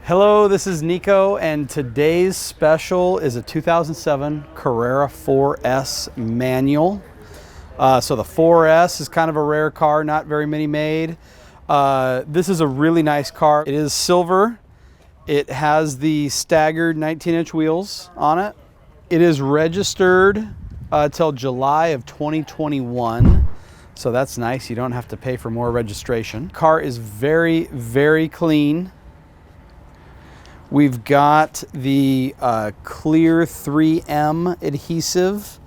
Hello, this is Nico, and today's special is a 2007 Carrera 4S manual. So the 4S is kind of a rare car, not very many made. This is a really nice car. It is silver. It has the staggered 19-inch wheels on it. It is registered till July of 2021. So that's nice. You don't have to pay for more registration. Car is very, very clean. We've got the clear 3M adhesive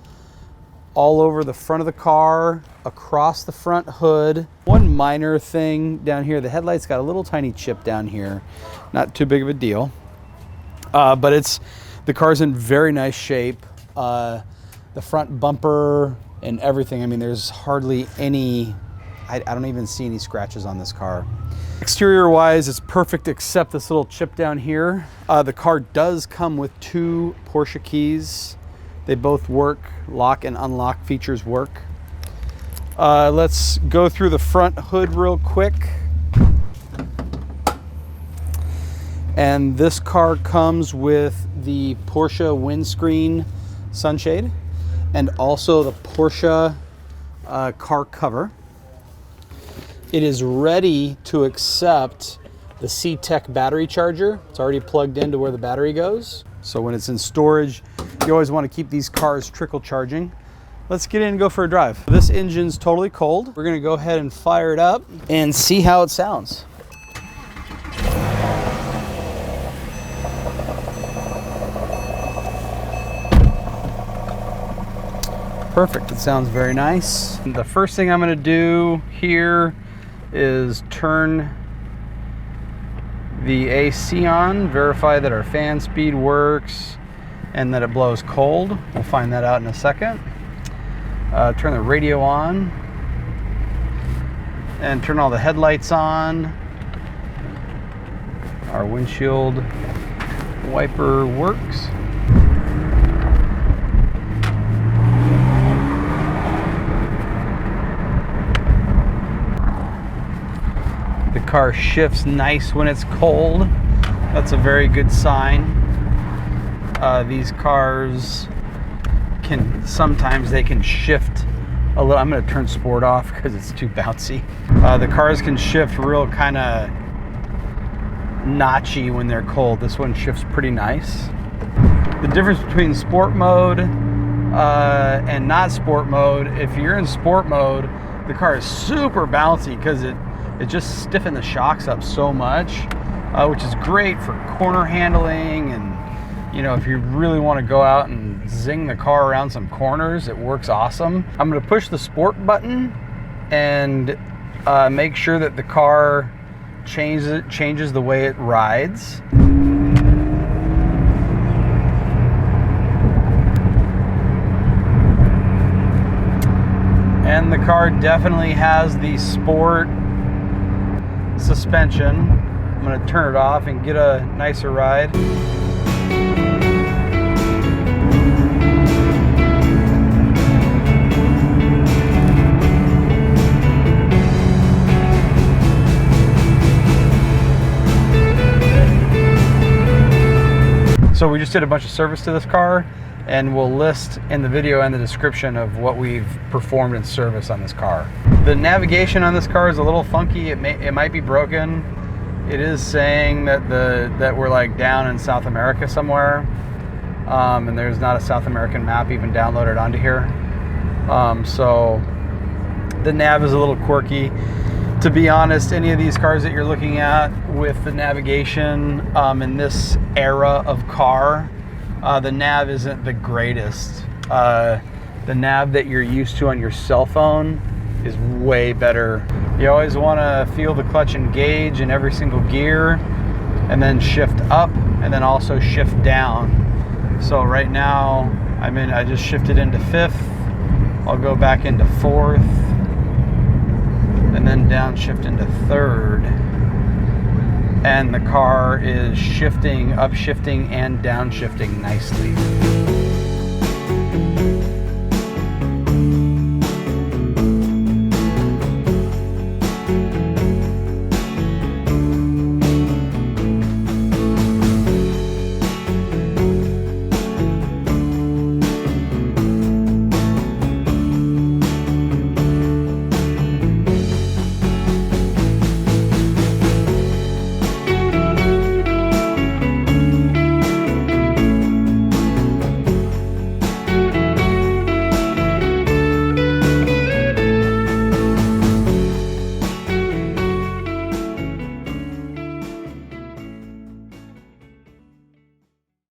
all over the front of the car, across the front hood. One minor thing down here, the headlight's got a little tiny chip down here. Not too big of a deal, but the car's in very nice shape. The front bumper and everything, I mean, there's hardly any, I don't even see any scratches on this car. Exterior wise, it's perfect except this little chip down here. The car does come with 2 Porsche keys. They both work, lock and unlock features work. Let's go through the front hood real quick. And this car comes with the Porsche windscreen sunshade and also the Porsche car cover. It is ready to accept the C-Tech battery charger. It's already plugged into where the battery goes. So when it's in storage, you always want to keep these cars trickle charging. Let's get in and go for a drive. This engine's totally cold. We're gonna go ahead and fire it up and see how it sounds. Perfect, it sounds very nice. The first thing I'm gonna do here is turn the AC on, verify that our fan speed works and that it blows cold. We'll find that out in a second. Turn the radio on and turn all the headlights on. Our windshield wiper works. The car shifts nice when it's cold. That's a very good sign. These cars sometimes they can shift a little. I'm going to turn sport off because it's too bouncy. The cars can shift real kind of notchy when they're cold. This one shifts pretty nice. The difference between sport mode and not sport mode, if you're in sport mode, the car is super bouncy because it just stiffened the shocks up so much, which is great for corner handling. And you know, if you really want to go out and zing the car around some corners, it works awesome. I'm going to push the sport button and make sure that the car changes the way it rides. And the car definitely has the sport suspension. I'm going to turn it off and get a nicer ride. So we just did a bunch of service to this car, and we'll list in the video and the description of what we've performed in service on this car. The navigation on this car is a little funky. It might be broken. It is saying that we're like down in South America somewhere, and there's not a South American map even downloaded onto here. So the nav is a little quirky. To be honest, any of these cars that you're looking at with the navigation in this era of car, the nav isn't the greatest. The nav that you're used to on your cell phone is way better. You always want to feel the clutch engage in every single gear and then shift up and then also shift down. So right now I just shifted into 5th. I'll go back into 4th and then downshift into 3rd. And the car is shifting, upshifting and downshifting nicely.